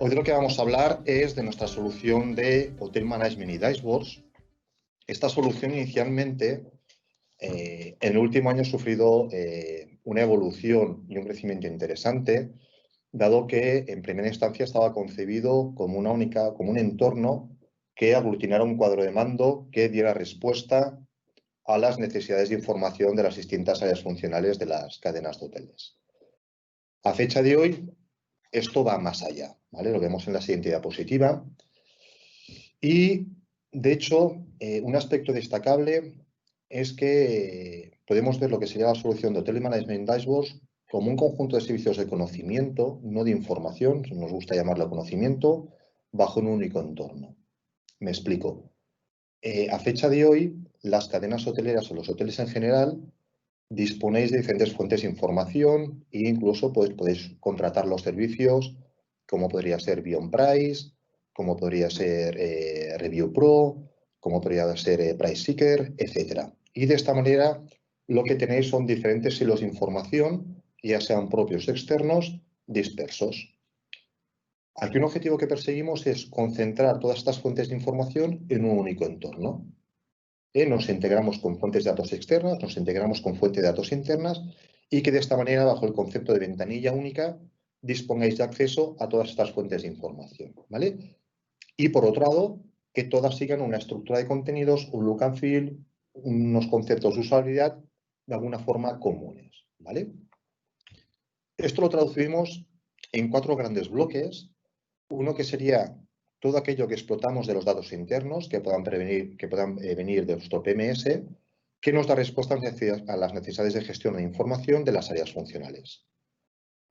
Hoy de lo que vamos a hablar es de nuestra solución de Hotel Management y Dashboards. Esta solución inicialmente en el último año ha sufrido una evolución y un crecimiento interesante, dado que en primera instancia estaba concebido como un entorno que aglutinara un cuadro de mando que diera respuesta a las necesidades de información de las distintas áreas funcionales de las cadenas de hoteles. A fecha de hoy, esto va más allá, ¿vale? Lo vemos en la siguiente diapositiva. Y, de hecho, un aspecto destacable es que podemos ver lo que sería la solución de Hotel Management Dashboards como un conjunto de servicios de conocimiento, no de información, nos gusta llamarlo conocimiento, bajo un único entorno. Me explico. A fecha de hoy, las cadenas hoteleras o los hoteles en general disponéis de diferentes fuentes de información e incluso podéis contratar los servicios como podría ser Beyond Price, como podría ser Review Pro, como podría ser Price Seeker, etc. Y de esta manera lo que tenéis son diferentes hilos de información, ya sean propios o externos, dispersos. Aquí un objetivo que perseguimos es concentrar todas estas fuentes de información en un único entorno. Nos integramos con fuentes de datos externas, nos integramos con fuentes de datos internas y que de esta manera, bajo el concepto de ventanilla única, dispongáis de acceso a todas estas fuentes de información, ¿vale? Y por otro lado, que todas sigan una estructura de contenidos, un look and feel, unos conceptos de usabilidad de alguna forma comunes, ¿vale? Esto lo traducimos en 4 grandes bloques. Uno que sería todo aquello que explotamos de los datos internos que puedan venir de nuestro PMS, que nos da respuesta a las necesidades de gestión de información de las áreas funcionales.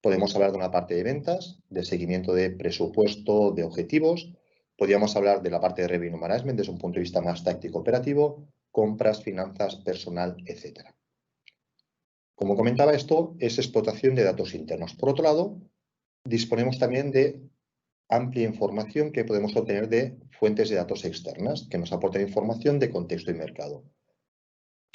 Podemos hablar de una parte de ventas, de seguimiento de presupuesto, de objetivos. Podríamos hablar de la parte de revenue management desde un punto de vista más táctico operativo, compras, finanzas, personal, etc. Como comentaba, esto es explotación de datos internos. Por otro lado, disponemos también de amplia información que podemos obtener de fuentes de datos externas que nos aportan información de contexto y mercado.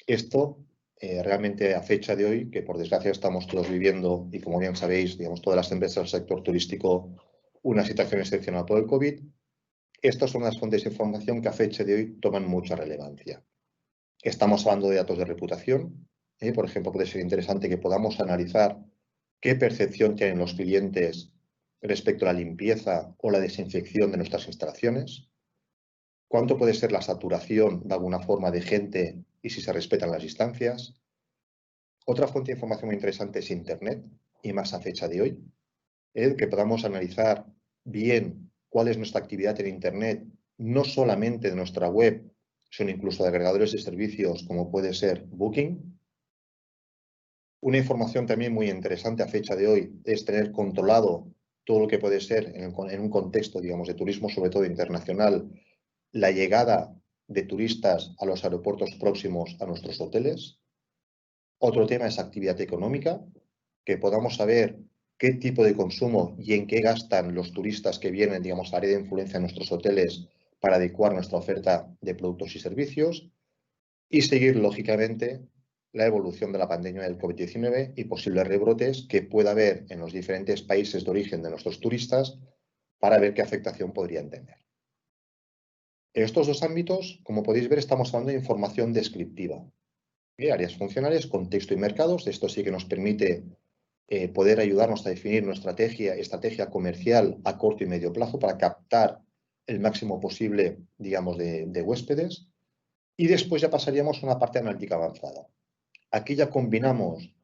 Esto realmente a fecha de hoy, que por desgracia estamos todos viviendo y como bien sabéis, digamos, todas las empresas del sector turístico, una situación excepcional por el COVID, estas son las fuentes de información que a fecha de hoy toman mucha relevancia. Estamos hablando de datos de reputación. Por ejemplo, puede ser interesante que podamos analizar qué percepción tienen los clientes respecto a la limpieza o la desinfección de nuestras instalaciones, cuánto puede ser la saturación de alguna forma de gente y si se respetan las distancias. Otra fuente de información muy interesante es Internet, y más a fecha de hoy, que podamos analizar bien cuál es nuestra actividad en Internet, no solamente de nuestra web, sino incluso de agregadores de servicios como puede ser Booking. Una información también muy interesante a fecha de hoy es tener controlado todo lo que puede ser en un contexto, digamos, de turismo, sobre todo internacional, la llegada de turistas a los aeropuertos próximos a nuestros hoteles. Otro tema es actividad económica, que podamos saber qué tipo de consumo y en qué gastan los turistas que vienen, digamos, al área de influencia de nuestros hoteles para adecuar nuestra oferta de productos y servicios y seguir, lógicamente, la evolución de la pandemia del COVID-19 y posibles rebrotes que pueda haber en los diferentes países de origen de nuestros turistas para ver qué afectación podrían tener. En estos 2 ámbitos, como podéis ver, estamos hablando de información descriptiva. Áreas funcionales, contexto y mercados. Esto sí que nos permite poder ayudarnos a definir nuestra estrategia comercial a corto y medio plazo para captar el máximo posible, digamos, de huéspedes. Y después ya pasaríamos a una parte analítica avanzada. Aquí ya combinamos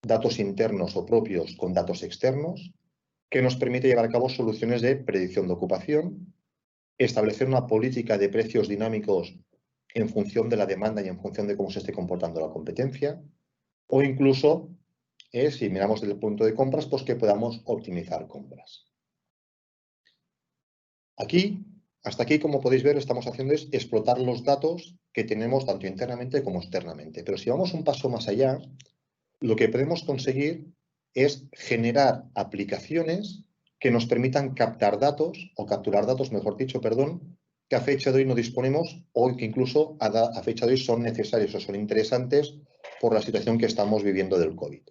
datos internos o propios con datos externos, que nos permite llevar a cabo soluciones de predicción de ocupación, establecer una política de precios dinámicos en función de la demanda y en función de cómo se esté comportando la competencia, o incluso, si miramos desde el punto de compras, pues que podamos optimizar compras. Hasta aquí, como podéis ver, estamos haciendo es explotar los datos que tenemos tanto internamente como externamente. Pero si vamos un paso más allá, lo que podemos conseguir es generar aplicaciones que nos permitan capturar datos, mejor dicho, que a fecha de hoy no disponemos o que incluso a fecha de hoy son necesarios o son interesantes por la situación que estamos viviendo del COVID.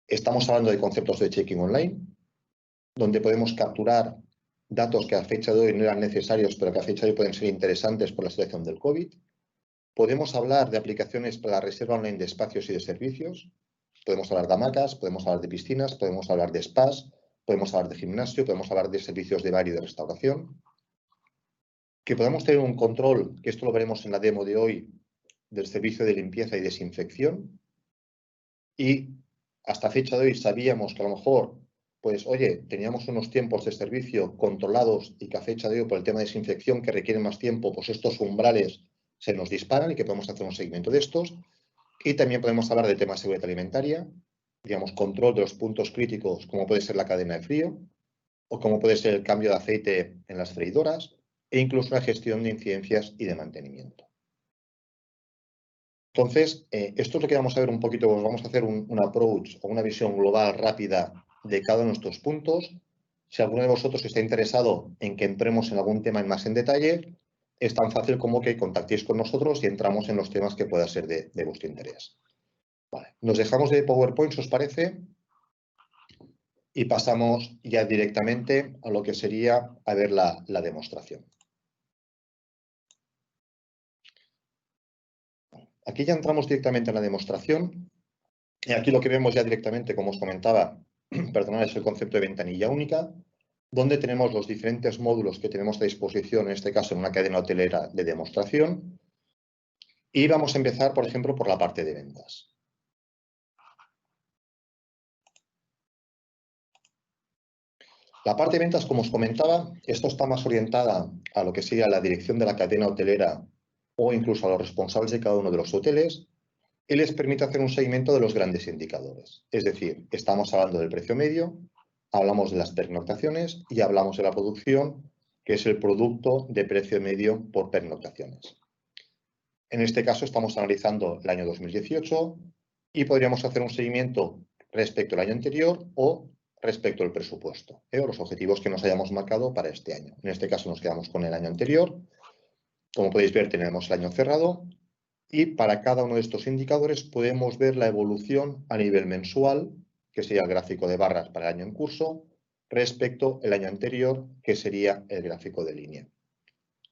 Estamos hablando de conceptos de check-in online, donde podemos capturar datos que a fecha de hoy no eran necesarios, pero que a fecha de hoy pueden ser interesantes por la situación del COVID. Podemos hablar de aplicaciones para la reserva online de espacios y de servicios. Podemos hablar de hamacas, podemos hablar de piscinas, podemos hablar de spas, podemos hablar de gimnasio, podemos hablar de servicios de bar y de restauración. Que podamos tener un control, que esto lo veremos en la demo de hoy, del servicio de limpieza y desinfección. Y hasta fecha de hoy sabíamos que a lo mejor, pues oye, teníamos unos tiempos de servicio controlados y que a fecha de hoy por el tema de desinfección que requieren más tiempo, pues estos umbrales se nos disparan y que podemos hacer un seguimiento de estos. Y también podemos hablar de temas de seguridad alimentaria, digamos, control de los puntos críticos, como puede ser la cadena de frío, o como puede ser el cambio de aceite en las freidoras, e incluso la gestión de incidencias y de mantenimiento. Entonces, esto es lo que vamos a ver un poquito, pues vamos a hacer un approach o una visión global rápida de cada uno de nuestros puntos. Si alguno de vosotros está interesado en que entremos en algún tema más en detalle, es tan fácil como que contactéis con nosotros y entramos en los temas que pueda ser de vuestro interés. Vale. Nos dejamos de PowerPoint, ¿os parece? Y pasamos ya directamente a lo que sería a ver la demostración. Aquí ya entramos directamente en la demostración. Y aquí lo que vemos ya directamente, como os comentaba, perdonad, es el concepto de ventanilla única, donde tenemos los diferentes módulos que tenemos a disposición, en este caso en una cadena hotelera de demostración. Y vamos a empezar, por ejemplo, por la parte de ventas. La parte de ventas, como os comentaba, esto está más orientada a lo que sería la dirección de la cadena hotelera o incluso a los responsables de cada uno de los hoteles, y les permite hacer un seguimiento de los grandes indicadores. Es decir, estamos hablando del precio medio, hablamos de las pernoctaciones y hablamos de la producción, que es el producto de precio medio por pernoctaciones. En este caso estamos analizando el año 2018 y podríamos hacer un seguimiento respecto al año anterior o respecto al presupuesto o los objetivos que nos hayamos marcado para este año. En este caso nos quedamos con el año anterior. Como podéis ver, tenemos el año cerrado. Y para cada uno de estos indicadores podemos ver la evolución a nivel mensual, que sería el gráfico de barras para el año en curso, respecto al año anterior, que sería el gráfico de línea.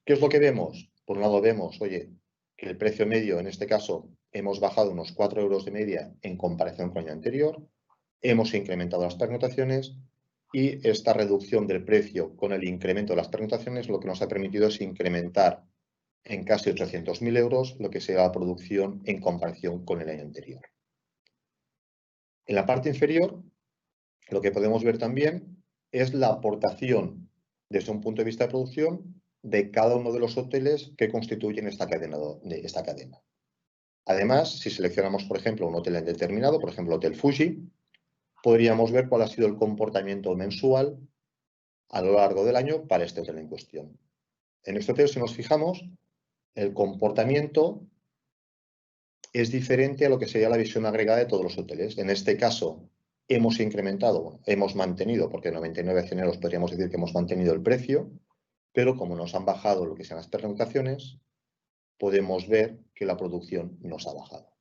¿Qué es lo que vemos? Por un lado vemos, oye, que el precio medio, en este caso, hemos bajado unos 4 euros de media en comparación con el año anterior, hemos incrementado las pernotaciones y esta reducción del precio con el incremento de las pernotaciones lo que nos ha permitido es incrementar en casi 800.000 euros lo que será la producción en comparación con el año anterior. En la parte inferior, lo que podemos ver también es la aportación desde un punto de vista de producción de cada uno de los hoteles que constituyen esta cadena. Además, si seleccionamos, por ejemplo, un hotel determinado, por ejemplo, Hotel Fuji, podríamos ver cuál ha sido el comportamiento mensual a lo largo del año para este hotel en cuestión. En este hotel, si nos fijamos, el comportamiento es diferente a lo que sería la visión agregada de todos los hoteles. En este caso, hemos incrementado, bueno, hemos mantenido, porque 99 accioneros podríamos decir que hemos mantenido el precio, pero como nos han bajado lo que sean las pernoctaciones, podemos ver que la producción nos ha bajado.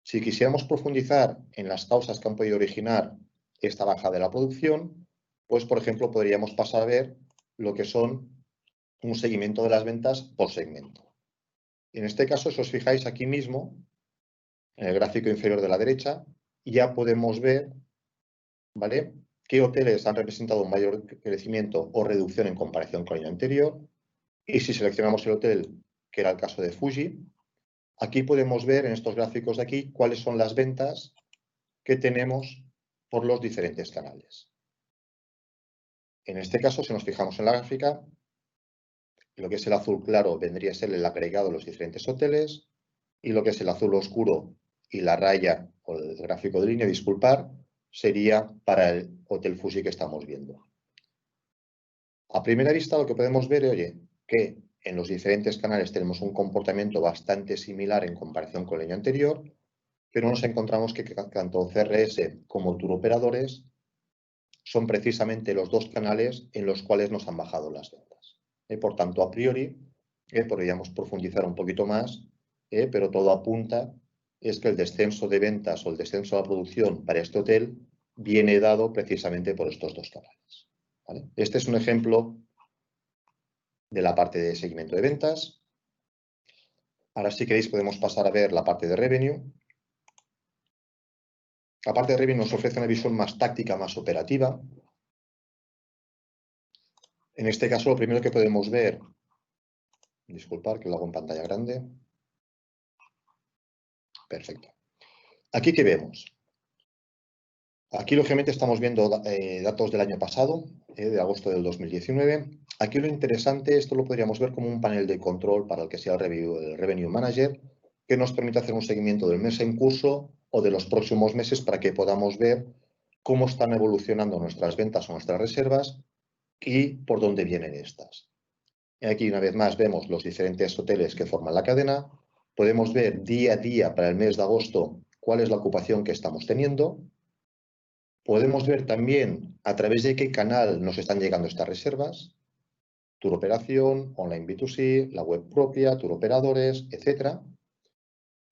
Si quisiéramos profundizar en las causas que han podido originar esta baja de la producción, pues, por ejemplo, podríamos pasar a ver lo que son un seguimiento de las ventas por segmento. En este caso, si os fijáis aquí mismo, en el gráfico inferior de la derecha, ya podemos ver, ¿vale?, qué hoteles han representado un mayor crecimiento o reducción en comparación con el año anterior. Y si seleccionamos el hotel, que era el caso de Fuji, aquí podemos ver en estos gráficos de aquí cuáles son las ventas que tenemos por los diferentes canales. En este caso, si nos fijamos en la gráfica, lo que es el azul claro vendría a ser el agregado de los diferentes hoteles y lo que es el azul oscuro y la raya o el gráfico de línea, disculpar, sería para el Hotel Fuji que estamos viendo. A primera vista lo que podemos ver, oye, que en los diferentes canales tenemos un comportamiento bastante similar en comparación con el año anterior, pero nos encontramos que tanto CRS como turoperadores son precisamente los dos canales en los cuales nos han bajado las ventas. Por tanto, a priori, podríamos profundizar un poquito más, pero todo apunta es que el descenso de ventas o el descenso de la producción para este hotel viene dado precisamente por estos dos canales. ¿vale? Este es un ejemplo de la parte de seguimiento de ventas. Ahora, si queréis, podemos pasar a ver la parte de revenue. La parte de revenue nos ofrece una visión más táctica, más operativa. En este caso, lo primero que podemos ver, disculpad que lo hago en pantalla grande. Perfecto. Aquí, ¿qué vemos? Aquí, lógicamente, estamos viendo datos del año pasado, de agosto del 2019. Aquí lo interesante, esto lo podríamos ver como un panel de control para el que sea el Revenue Manager, que nos permite hacer un seguimiento del mes en curso o de los próximos meses para que podamos ver cómo están evolucionando nuestras ventas o nuestras reservas y por dónde vienen estas. Aquí, una vez más, vemos los diferentes hoteles que forman la cadena. Podemos ver día a día para el mes de agosto cuál es la ocupación que estamos teniendo. Podemos ver también a través de qué canal nos están llegando estas reservas, tour operación, online B2C, la web propia, tour operadores, etc.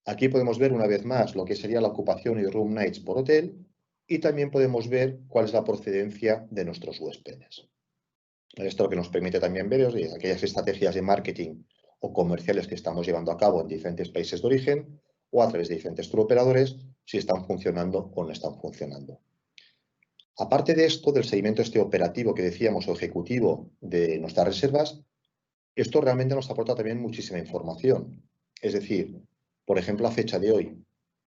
Aquí podemos ver una vez más lo que sería la ocupación y room nights por hotel y también podemos ver cuál es la procedencia de nuestros huéspedes. Esto lo que nos permite también ver es aquellas estrategias de marketing o comerciales que estamos llevando a cabo en diferentes países de origen o a través de diferentes tour operadores, si están funcionando o no están funcionando. Aparte de esto, del seguimiento operativo que decíamos o ejecutivo de nuestras reservas, esto realmente nos aporta también muchísima información. Es decir, por ejemplo, a fecha de hoy,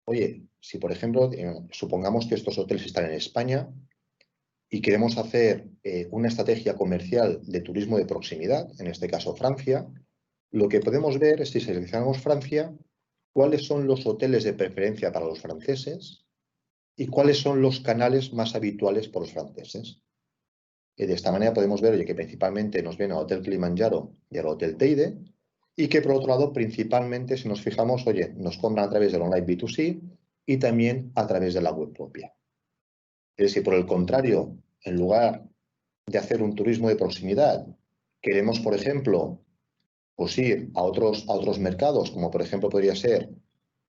oye, si por ejemplo, supongamos que estos hoteles están en España y queremos hacer una estrategia comercial de turismo de proximidad, en este caso Francia, lo que podemos ver es, si seleccionamos Francia, cuáles son los hoteles de preferencia para los franceses y cuáles son los canales más habituales por los franceses. Y de esta manera podemos ver, oye, que principalmente nos viene al Hotel Kilimanjaro y al Hotel Teide, y que por otro lado, principalmente, si nos fijamos, oye, nos compran a través del online B2C y también a través de la web propia. Si por el contrario, en lugar de hacer un turismo de proximidad, queremos, por ejemplo, pues ir a otros mercados, como por ejemplo podría ser,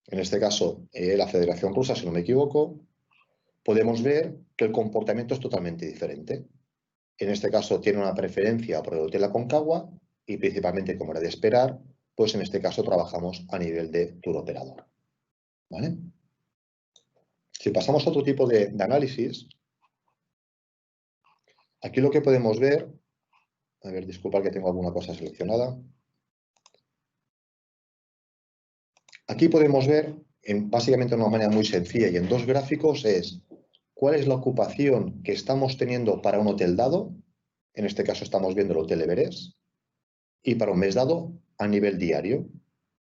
en este caso, la Federación Rusa, si no me equivoco, podemos ver que el comportamiento es totalmente diferente. En este caso tiene una preferencia por el Hotel Aconcagua y principalmente, como era de esperar, pues en este caso trabajamos a nivel de tour operador. ¿Vale? Si pasamos a otro tipo de análisis, aquí lo que podemos ver, a ver, disculpad que tengo alguna cosa seleccionada. Aquí podemos ver, básicamente de una manera muy sencilla y en dos gráficos, es cuál es la ocupación que estamos teniendo para un hotel dado. En este caso estamos viendo el Hotel Everest. Y para un mes dado a nivel diario.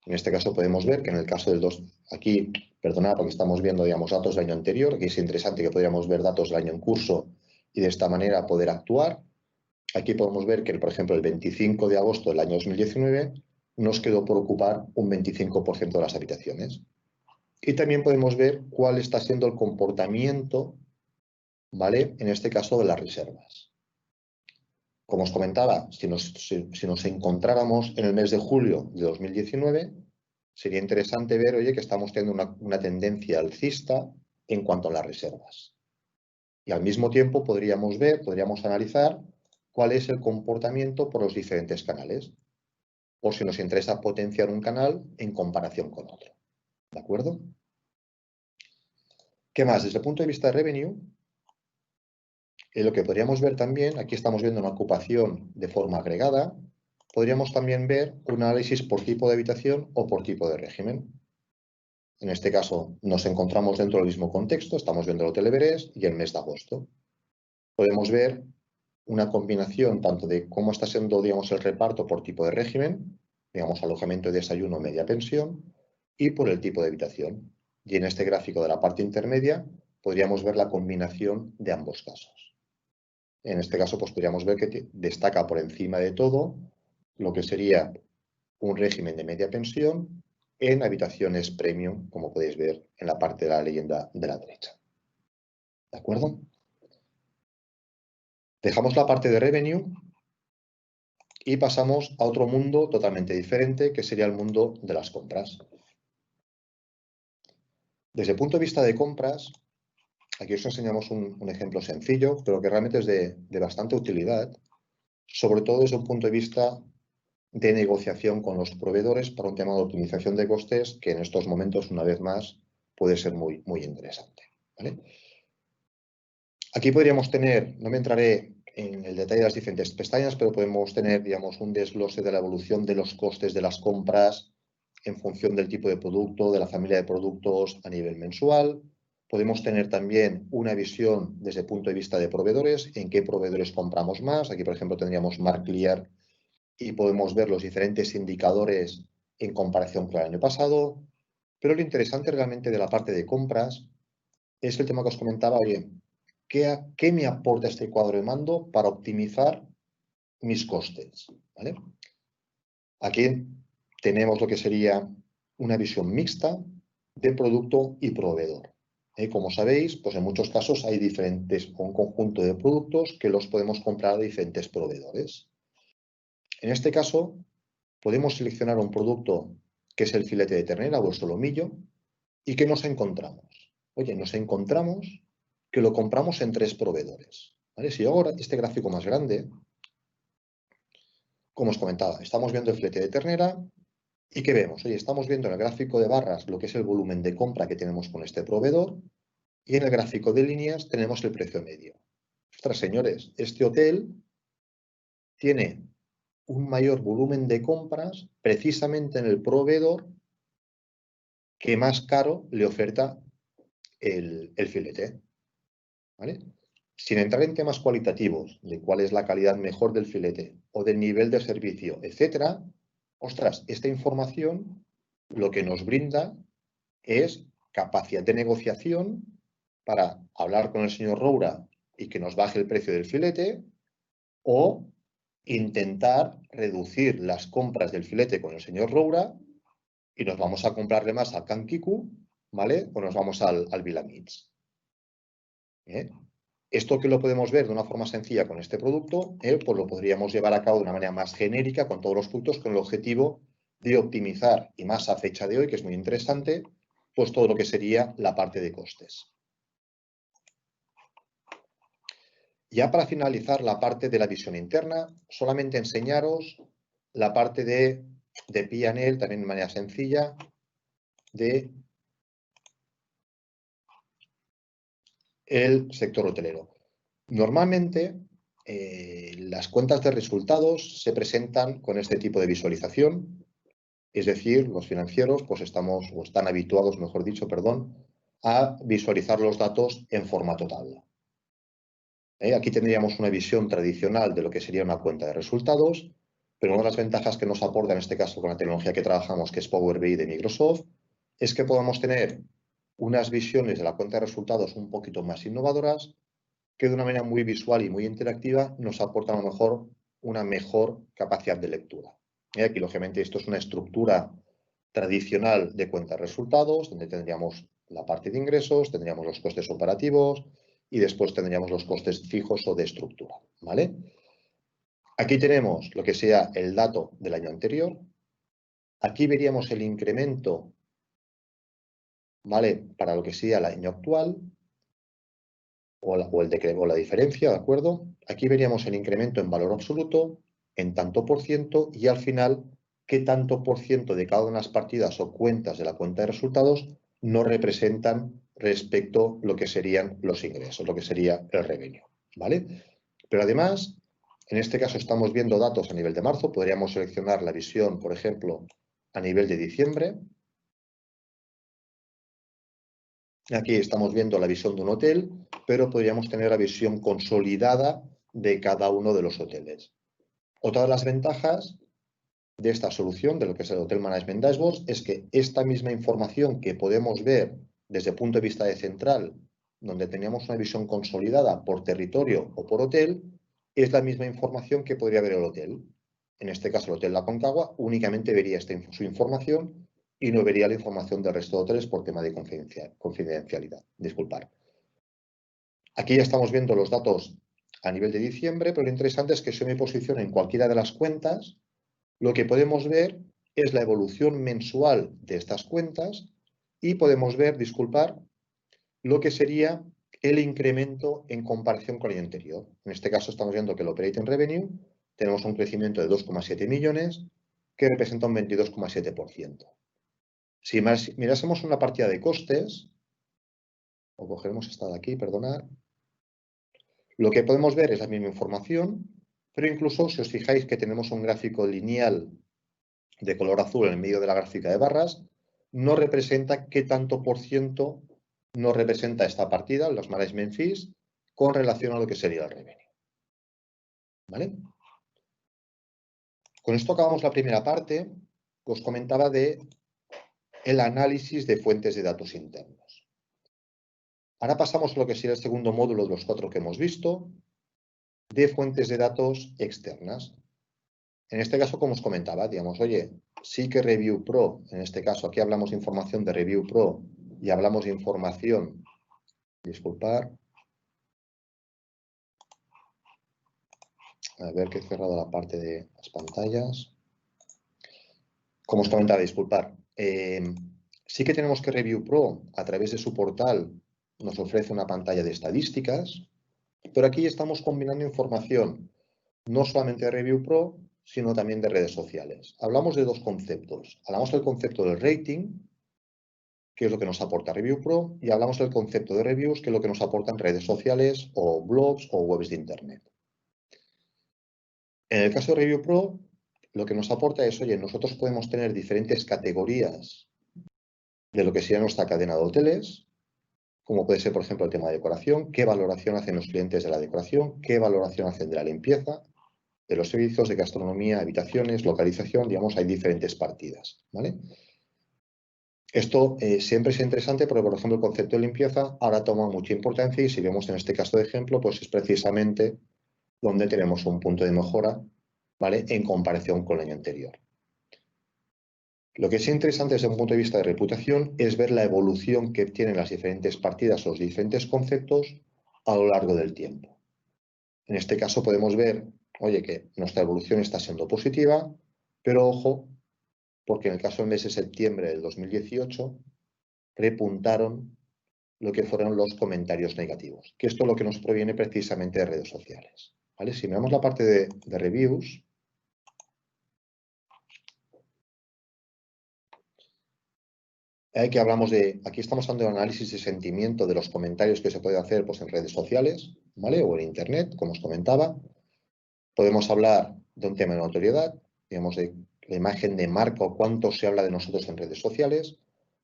En este caso podemos ver que en el caso del 2, aquí, perdonad porque estamos viendo, digamos, datos del año anterior, aquí es interesante que podríamos ver datos del año en curso y de esta manera poder actuar. Aquí podemos ver que, por ejemplo, el 25 de agosto del año 2019 nos quedó por ocupar un 25% de las habitaciones. Y también podemos ver cuál está siendo el comportamiento, ¿vale? En este caso de las reservas. Como os comentaba, si nos encontráramos en el mes de julio de 2019, sería interesante ver, oye, que estamos teniendo una tendencia alcista en cuanto a las reservas. Y al mismo tiempo podríamos analizar cuál es el comportamiento por los diferentes canales, por si nos interesa potenciar un canal en comparación con otro. ¿De acuerdo? ¿Qué más? Desde el punto de vista de revenue, lo que podríamos ver también, aquí estamos viendo una ocupación de forma agregada, podríamos también ver un análisis por tipo de habitación o por tipo de régimen. En este caso, nos encontramos dentro del mismo contexto, estamos viendo el Hotel Everest y el mes de agosto. Podemos ver una combinación tanto de cómo está siendo, digamos, el reparto por tipo de régimen, digamos, alojamiento y desayuno, media pensión, y por el tipo de habitación. Y en este gráfico de la parte intermedia podríamos ver la combinación de ambos casos. En este caso, pues podríamos ver que destaca por encima de todo lo que sería un régimen de media pensión en habitaciones premium, como podéis ver en la parte de la leyenda de la derecha. ¿De acuerdo? Dejamos la parte de revenue y pasamos a otro mundo totalmente diferente, que sería el mundo de las compras. Desde el punto de vista de compras, Aquí os enseñamos un ejemplo sencillo, pero que realmente es de bastante utilidad, sobre todo desde un punto de vista de negociación con los proveedores para un tema de optimización de costes que en estos momentos, una vez más, puede ser muy, muy interesante, ¿vale? Aquí podríamos tener, no me entraré en el detalle de las diferentes pestañas, pero podemos tener, digamos, un desglose de la evolución de los costes de las compras en función del tipo de producto, de la familia de productos a nivel mensual. Podemos tener también una visión desde el punto de vista de proveedores, en qué proveedores compramos más. Aquí, por ejemplo, tendríamos MarkClear y podemos ver los diferentes indicadores en comparación con el año pasado. Pero lo interesante realmente de la parte de compras es el tema que os comentaba, oye, ¿qué me aporta este cuadro de mando para optimizar mis costes? ¿Vale? Aquí tenemos lo que sería una visión mixta de producto y proveedor. Como sabéis, pues en muchos casos hay diferentes, un conjunto de productos que los podemos comprar de diferentes proveedores. En este caso, podemos seleccionar un producto que es el filete de ternera o el solomillo y que nos encontramos. Oye, nos encontramos que lo compramos en 3 proveedores. ¿Vale? Si yo hago este gráfico más grande, como os comentaba, estamos viendo el filete de ternera y ¿qué vemos? Oye, estamos viendo en el gráfico de barras lo que es el volumen de compra que tenemos con este proveedor y en el gráfico de líneas tenemos el precio medio. Ostras, señores, este hotel tiene un mayor volumen de compras precisamente en el proveedor que más caro le oferta el filete. ¿Vale? Sin entrar en temas cualitativos de cuál es la calidad mejor del filete o del nivel de servicio, etcétera, ostras, esta información lo que nos brinda es capacidad de negociación para hablar con el señor Roura y que nos baje el precio del filete o intentar reducir las compras del filete con el señor Roura y nos vamos a comprarle más al Kankiku, ¿vale? O nos vamos al Vilamits. ¿Eh? Esto que lo podemos ver de una forma sencilla con este producto, pues lo podríamos llevar a cabo de una manera más genérica con todos los productos con el objetivo de optimizar, y más a fecha de hoy, que es muy interesante, pues todo lo que sería la parte de costes. Ya para finalizar la parte de la visión interna, solamente enseñaros la parte de P&L, también de manera sencilla, de el sector hotelero. Normalmente, las cuentas de resultados se presentan con este tipo de visualización, es decir, los financieros pues estamos, o están habituados, mejor dicho, perdón, a visualizar los datos en formato tabla. Aquí tendríamos una visión tradicional de lo que sería una cuenta de resultados, pero una de las ventajas que nos aporta en este caso con la tecnología que trabajamos, que es Power BI de Microsoft, es que podamos tener unas visiones de la cuenta de resultados un poquito más innovadoras que de una manera muy visual y muy interactiva nos aportan a lo mejor una mejor capacidad de lectura. Aquí, lógicamente, esto es una estructura tradicional de cuentas de resultados, donde tendríamos la parte de ingresos, tendríamos los costes operativos y después tendríamos los costes fijos o de estructura, ¿vale? Aquí tenemos lo que sea el dato del año anterior. Aquí veríamos el incremento, ¿vale? Para lo que sea el año actual. O la diferencia, ¿de acuerdo? Aquí veríamos el incremento en valor absoluto, en tanto por ciento, y al final, qué tanto por ciento de cada una de las partidas o cuentas de la cuenta de resultados nos representan respecto a lo que serían los ingresos, lo que sería el revenue, ¿vale? Pero además, en este caso estamos viendo datos a nivel de marzo, podríamos seleccionar la visión, por ejemplo, a nivel de diciembre. Aquí estamos viendo la visión de un hotel, pero podríamos tener la visión consolidada de cada uno de los hoteles. Otra de las ventajas de esta solución, de lo que es el Hotel Management Dashboard, es que esta misma información que podemos ver desde el punto de vista de central, donde teníamos una visión consolidada por territorio o por hotel, es la misma información que podría ver el hotel. En este caso, el Hotel La Concagua únicamente vería su información y no vería la información del resto de hoteles por tema de confidencialidad. Disculpar. Aquí ya estamos viendo los datos a nivel de diciembre, pero lo interesante es que si me posiciono en cualquiera de las cuentas, lo que podemos ver es la evolución mensual de estas cuentas y podemos ver, disculpar, lo que sería el incremento en comparación con el año anterior. En este caso estamos viendo que el Operating Revenue tenemos un crecimiento de 2,7 millones que representa un 22,7%. Si mirásemos una partida de costes, o cogeremos esta de aquí, perdonad, lo que podemos ver es la misma información, pero incluso si os fijáis que tenemos un gráfico lineal de color azul en el medio de la gráfica de barras, nos representa qué tanto por ciento nos representa esta partida, los management fees, con relación a lo que sería el revenue. ¿Vale? Con esto acabamos la primera parte que os comentaba de el análisis de fuentes de datos internos. Ahora pasamos a lo que sería el segundo módulo de los 4 que hemos visto, de fuentes de datos externas. En este caso, como os comentaba, digamos, oye, sí que Review Pro, en este caso aquí hablamos de información de Review Pro y hablamos de información, disculpad, a ver que he cerrado la parte de las pantallas. Como os comentaba, disculpad, sí que tenemos que Review Pro, a través de su portal, nos ofrece una pantalla de estadísticas, pero aquí estamos combinando información, no solamente de Review Pro, sino también de redes sociales. Hablamos de dos conceptos. Hablamos del concepto del rating, que es lo que nos aporta Review Pro, y hablamos del concepto de reviews, que es lo que nos aportan redes sociales o blogs o webs de Internet. En el caso de Review Pro, lo que nos aporta es, oye, nosotros podemos tener diferentes categorías de lo que sería nuestra cadena de hoteles, como puede ser, por ejemplo, el tema de decoración, qué valoración hacen los clientes de la decoración, qué valoración hacen de la limpieza, de los servicios de gastronomía, habitaciones, localización, digamos, hay diferentes partidas, ¿vale? Esto siempre es interesante porque, por ejemplo, el concepto de limpieza ahora toma mucha importancia y si vemos en este caso de ejemplo, pues es precisamente donde tenemos un punto de mejora, ¿vale? En comparación con el año anterior. Lo que es interesante desde un punto de vista de reputación es ver la evolución que tienen las diferentes partidas o los diferentes conceptos a lo largo del tiempo. En este caso podemos ver, oye, que nuestra evolución está siendo positiva, pero ojo, porque en el caso del mes de septiembre del 2018 repuntaron lo que fueron los comentarios negativos, que esto es lo que nos proviene precisamente de redes sociales. ¿Vale? Si miramos la parte de reviews, que hablamos de, aquí estamos hablando de análisis de sentimiento de los comentarios que se puede hacer pues, en redes sociales, ¿vale? O en Internet, como os comentaba. Podemos hablar de un tema de notoriedad, digamos de la imagen de marca o cuánto se habla de nosotros en redes sociales.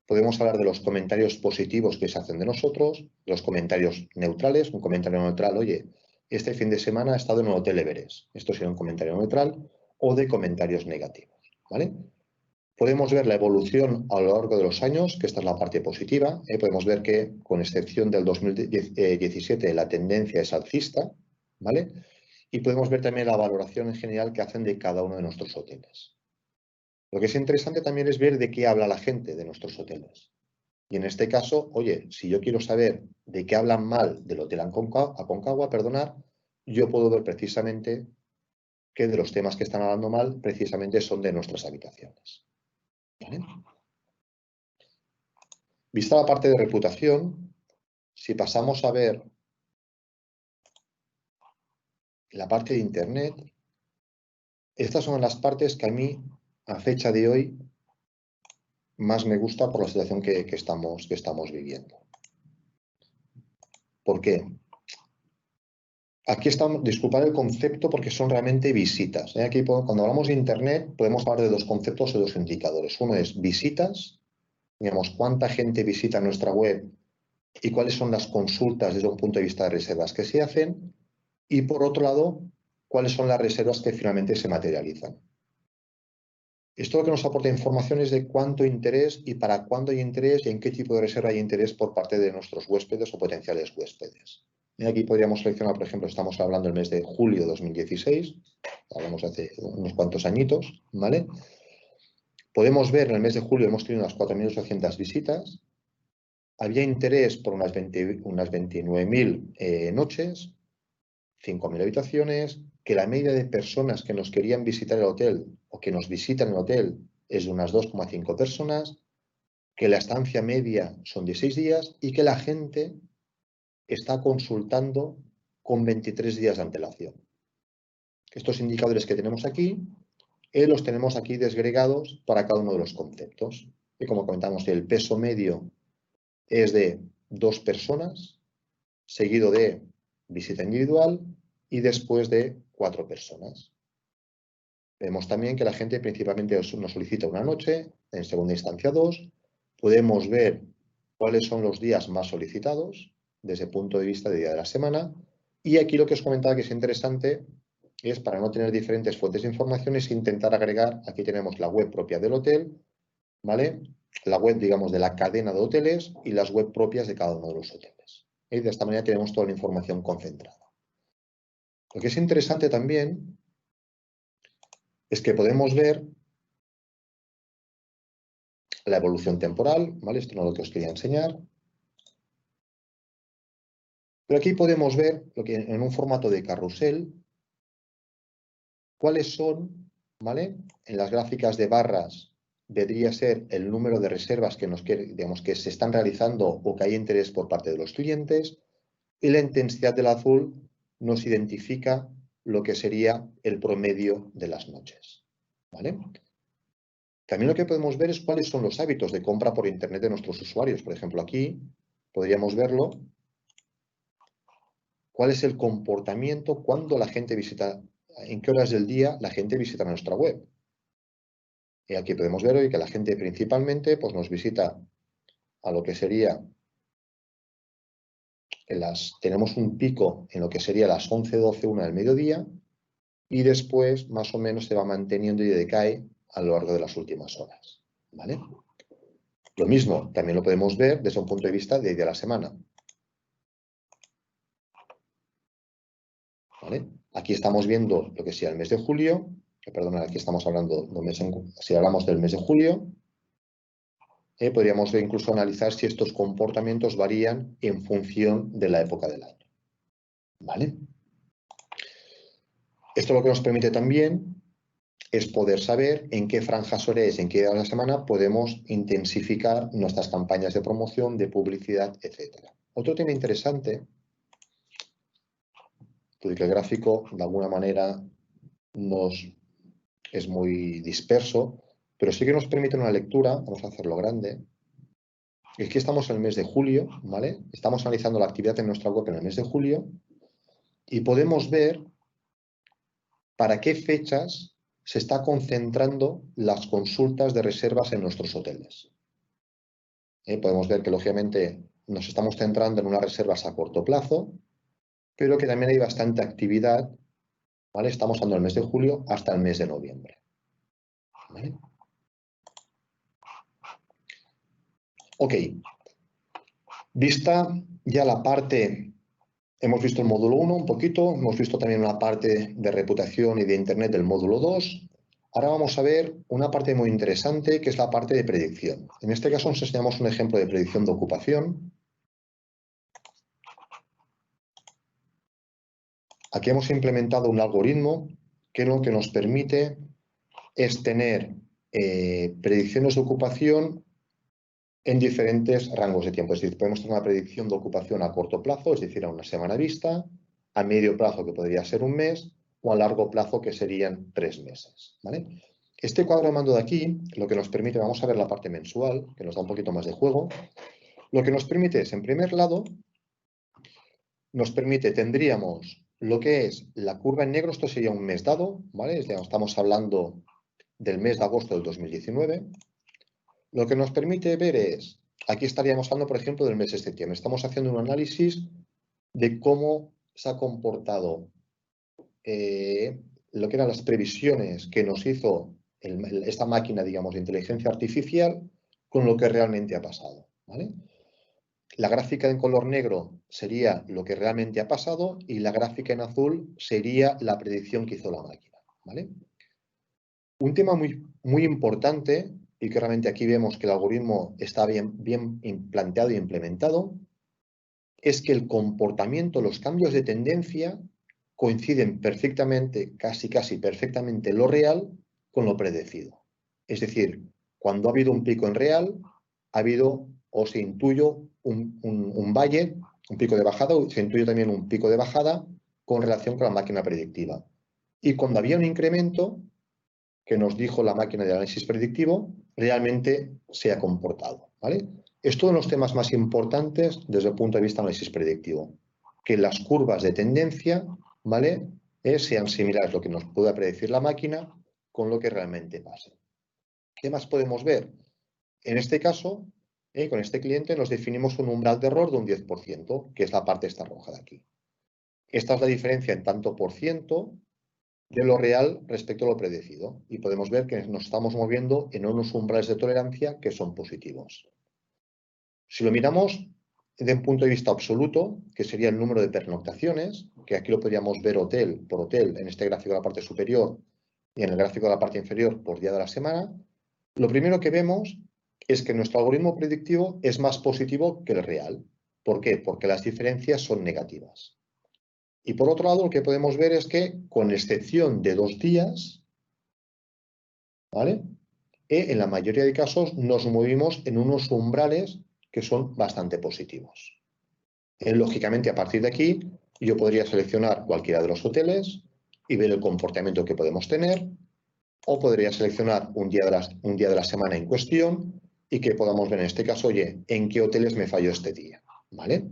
Podemos hablar de los comentarios positivos que se hacen de nosotros, los comentarios neutrales, un comentario neutral, oye, este fin de semana he estado en un hotel Everest. Esto sería un comentario neutral o de comentarios negativos, ¿vale? Podemos ver la evolución a lo largo de los años, que esta es la parte positiva. Podemos ver que, con excepción del 2017, la tendencia es alcista, ¿vale? Y podemos ver también la valoración en general que hacen de cada uno de nuestros hoteles. Lo que es interesante también es ver de qué habla la gente de nuestros hoteles. Y en este caso, oye, si yo quiero saber de qué hablan mal del Hotel Aconcagua, perdonad, yo puedo ver precisamente que de los temas que están hablando mal, precisamente son de nuestras habitaciones. ¿Vale? Vista la parte de reputación, si pasamos a ver la parte de Internet, estas son las partes que a mí, a fecha de hoy, más me gusta por la situación que estamos viviendo. ¿Por qué? Aquí estamos, disculpad el concepto porque son realmente visitas. Aquí cuando hablamos de Internet podemos hablar de dos conceptos o dos indicadores. Uno es visitas, digamos, cuánta gente visita nuestra web y cuáles son las consultas desde un punto de vista de reservas que se hacen. Y por otro lado, cuáles son las reservas que finalmente se materializan. Esto lo que nos aporta información es de cuánto interés y para cuándo hay interés y en qué tipo de reserva hay interés por parte de nuestros huéspedes o potenciales huéspedes. Y aquí podríamos seleccionar, por ejemplo, estamos hablando del mes de julio de 2016, hablamos hace unos cuantos añitos, ¿vale? Podemos ver en el mes de julio hemos tenido unas 4.800 visitas, había interés por unas 29.000 noches, 5.000 habitaciones, que la media de personas que nos querían visitar el hotel o que nos visitan el hotel es de unas 2,5 personas, que la estancia media son de 6 días y que la gente está consultando con 23 días de antelación. Estos indicadores que tenemos aquí, los tenemos aquí desgregados para cada uno de los conceptos. Y como comentamos, el peso medio es de 2 personas, seguido de visita individual y después de 4 personas. Vemos también que la gente principalmente nos solicita una noche, en segunda instancia 2. Podemos ver cuáles son los días más solicitados desde el punto de vista de día de la semana. Y aquí lo que os comentaba que es interesante es, para no tener diferentes fuentes de información, es intentar agregar, aquí tenemos la web propia del hotel, ¿vale? La web, digamos, de la cadena de hoteles y las web propias de cada uno de los hoteles. Y de esta manera tenemos toda la información concentrada. Lo que es interesante también es que podemos ver la evolución temporal, ¿vale? Esto no es lo que os quería enseñar. Pero aquí podemos ver, lo que en un formato de carrusel, cuáles son, ¿vale? En las gráficas de barras debería ser el número de reservas digamos, que se están realizando o que hay interés por parte de los clientes, y la intensidad del azul nos identifica lo que sería el promedio de las noches, ¿vale? También lo que podemos ver es cuáles son los hábitos de compra por Internet de nuestros usuarios. Por ejemplo, aquí podríamos verlo. ¿Cuál es el comportamiento cuando la gente visita, en qué horas del día la gente visita nuestra web? Y aquí podemos ver hoy que la gente principalmente pues, nos visita a lo que sería, tenemos un pico en lo que sería las 11, 12, 1 del mediodía, y después más o menos se va manteniendo y decae a lo largo de las últimas horas, ¿vale? Lo mismo, también lo podemos ver desde un punto de vista de día de la semana, ¿vale? Aquí estamos viendo lo que sea el mes de julio, perdona, aquí estamos hablando si hablamos del mes de julio, podríamos incluso analizar si estos comportamientos varían en función de la época del año, ¿vale? Esto lo que nos permite también es poder saber en qué franjas horarias, en qué día de la semana podemos intensificar nuestras campañas de promoción, de publicidad, etc. Otro tema interesante, que el gráfico de alguna manera es muy disperso, pero sí que nos permite una lectura, vamos a hacerlo grande. Aquí estamos en el mes de julio, ¿vale? Estamos analizando la actividad en nuestra web en el mes de julio y podemos ver para qué fechas se está concentrando las consultas de reservas en nuestros hoteles. Podemos ver que, lógicamente, nos estamos centrando en unas reservas a corto plazo, pero que también hay bastante actividad, ¿vale? Estamos hablando del mes de julio hasta el mes de noviembre, ¿vale? Ok. Vista ya la parte, hemos visto el módulo 1 un poquito, hemos visto también una parte de reputación y de Internet del módulo 2. Ahora vamos a ver una parte muy interesante, que es la parte de predicción. En este caso os enseñamos un ejemplo de predicción de ocupación. Aquí hemos implementado un algoritmo que lo que nos permite es tener predicciones de ocupación en diferentes rangos de tiempo. Es decir, podemos tener una predicción de ocupación a corto plazo, es decir, a una semana vista, a medio plazo, que podría ser un mes, o a largo plazo, que serían 3 meses, ¿vale? Este cuadro de mando de aquí, lo que nos permite, vamos a ver la parte mensual, que nos da un poquito más de juego. Lo que nos permite es, en primer lado, tendríamos lo que es la curva en negro, esto sería un mes dado, ¿vale? Estamos hablando del mes de agosto del 2019. Lo que nos permite ver es, aquí estaríamos hablando, por ejemplo, del mes de septiembre. Estamos haciendo un análisis de cómo se ha comportado lo que eran las previsiones que nos hizo esta máquina, digamos, de inteligencia artificial con lo que realmente ha pasado, ¿vale? La gráfica en color negro sería lo que realmente ha pasado y la gráfica en azul sería la predicción que hizo la máquina, ¿vale? Un tema muy importante, y que realmente aquí vemos que el algoritmo está bien planteado y implementado, es que el comportamiento, los cambios de tendencia coinciden perfectamente, casi perfectamente lo real con lo predecido. Es decir, cuando ha habido un pico en real, ha habido o se intuyó un valle un pico de bajada, se intuye también un pico de bajada con relación con la máquina predictiva. Y cuando había un incremento que nos dijo la máquina de análisis predictivo, realmente se ha comportado, ¿vale? Es uno de los temas más importantes desde el punto de vista de análisis predictivo, que las curvas de tendencia, ¿vale? Sean similares a lo que nos pueda predecir la máquina con lo que realmente pasa. ¿Qué más podemos ver? En este caso, con este cliente nos definimos un umbral de error de un 10%, que es la parte esta roja de aquí. Esta es la diferencia en tanto por ciento de lo real respecto a lo predecido. Y podemos ver que nos estamos moviendo en unos umbrales de tolerancia que son positivos. Si lo miramos desde un punto de vista absoluto, que sería el número de pernoctaciones, que aquí lo podríamos ver hotel por hotel en este gráfico de la parte superior y en el gráfico de la parte inferior por día de la semana, lo primero que vemos es que nuestro algoritmo predictivo es más positivo que el real. ¿Por qué? Porque las diferencias son negativas. Y por otro lado, lo que podemos ver es que, con excepción de 2 días, ¿vale? En la mayoría de casos nos movimos en unos umbrales que son bastante positivos. Lógicamente, a partir de aquí, yo podría seleccionar cualquiera de los hoteles y ver el comportamiento que podemos tener, o podría seleccionar un día de la semana en cuestión y que podamos ver en este caso, oye, en qué hoteles me falló este día, ¿vale?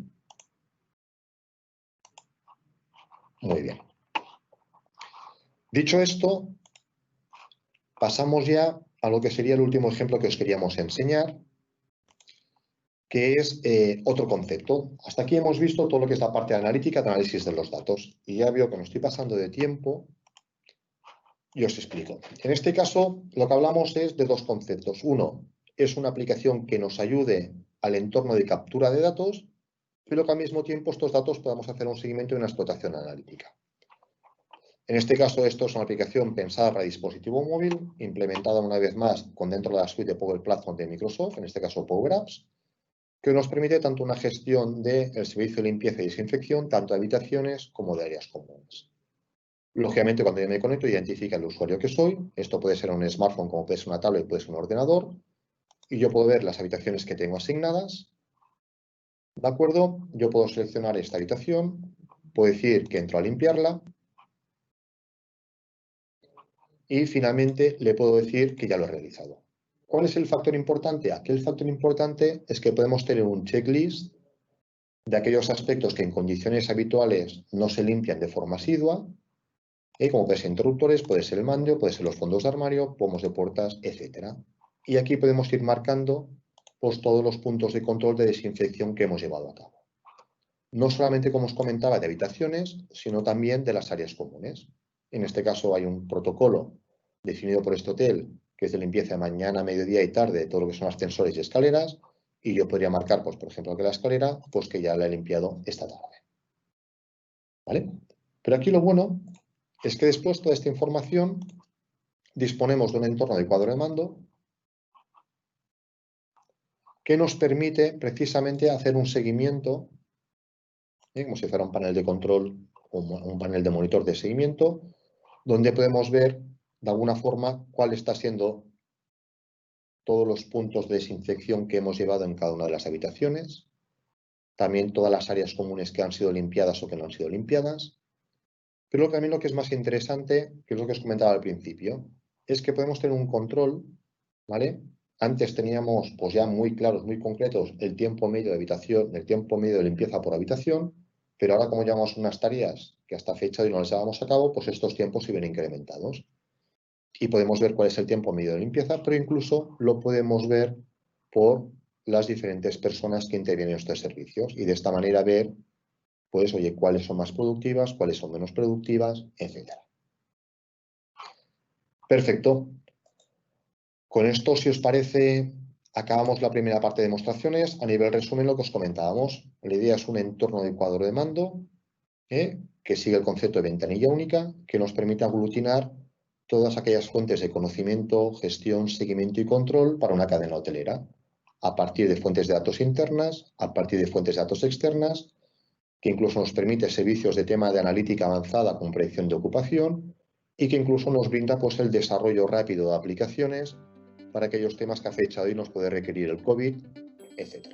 Muy bien. Dicho esto, pasamos ya a lo que sería el último ejemplo que os queríamos enseñar, que es otro concepto. Hasta aquí hemos visto todo lo que es la parte analítica de análisis de los datos. Y ya veo que me estoy pasando de tiempo y os explico. En este caso, lo que hablamos es de dos conceptos. Uno, es una aplicación que nos ayude al entorno de captura de datos, pero que al mismo tiempo estos datos podamos hacer un seguimiento y una explotación analítica. En este caso, esto es una aplicación pensada para dispositivo móvil, implementada una vez más con dentro de la suite de Power Platform de Microsoft, en este caso Power Apps, que nos permite tanto una gestión del servicio de limpieza y desinfección, tanto de habitaciones como de áreas comunes. Lógicamente, cuando yo me conecto, identifica el usuario que soy. Esto puede ser un smartphone, como puede ser una tablet, puede ser un ordenador. Y yo puedo ver las habitaciones que tengo asignadas. ¿De acuerdo? Yo puedo seleccionar esta habitación, puedo decir que entro a limpiarla. Y finalmente le puedo decir que ya lo he realizado. ¿Cuál es el factor importante? Aquí el factor importante es que podemos tener un checklist de aquellos aspectos que en condiciones habituales no se limpian de forma asidua, como pueden ser interruptores, puede ser el mando, puede ser los fondos de armario, pomos de puertas, etc. Y aquí podemos ir marcando pues, todos los puntos de control de desinfección que hemos llevado a cabo. No solamente, como os comentaba, de habitaciones, sino también de las áreas comunes. En este caso hay un protocolo definido por este hotel, que es de limpieza de mañana, mediodía y tarde de todo lo que son ascensores y escaleras, y yo podría marcar, pues, por ejemplo, que la escalera, pues que ya la he limpiado esta tarde. ¿Vale? Pero aquí lo bueno es que después de toda esta información disponemos de un entorno de cuadro de mando que nos permite precisamente hacer un seguimiento, como si fuera un panel de control o un panel de monitor de seguimiento, donde podemos ver de alguna forma cuál está siendo todos los puntos de desinfección que hemos llevado en cada una de las habitaciones, también todas las áreas comunes que han sido limpiadas o que no han sido limpiadas. Pero también lo que es más interesante, que es lo que os comentaba al principio, es que podemos tener un control, ¿vale? Antes teníamos pues ya muy claros, muy concretos el tiempo medio de habitación, el tiempo medio de limpieza por habitación, pero ahora como llevamos unas tareas que hasta fecha de hoy no las llevamos a cabo, pues estos tiempos se ven incrementados. Y podemos ver cuál es el tiempo medio de limpieza, pero incluso lo podemos ver por las diferentes personas que intervienen en estos servicios y de esta manera ver, pues, oye, cuáles son más productivas, cuáles son menos productivas, etc. Perfecto. Con esto, si os parece, acabamos la primera parte de demostraciones. A nivel resumen, lo que os comentábamos. La idea es un entorno de cuadro de mando que sigue el concepto de ventanilla única, que nos permite aglutinar todas aquellas fuentes de conocimiento, gestión, seguimiento y control para una cadena hotelera, a partir de fuentes de datos internas, a partir de fuentes de datos externas, que incluso nos permite servicios de tema de analítica avanzada con predicción de ocupación y que incluso nos brinda pues, el desarrollo rápido de aplicaciones para aquellos temas que a fecha de hoy nos puede requerir el COVID, etc.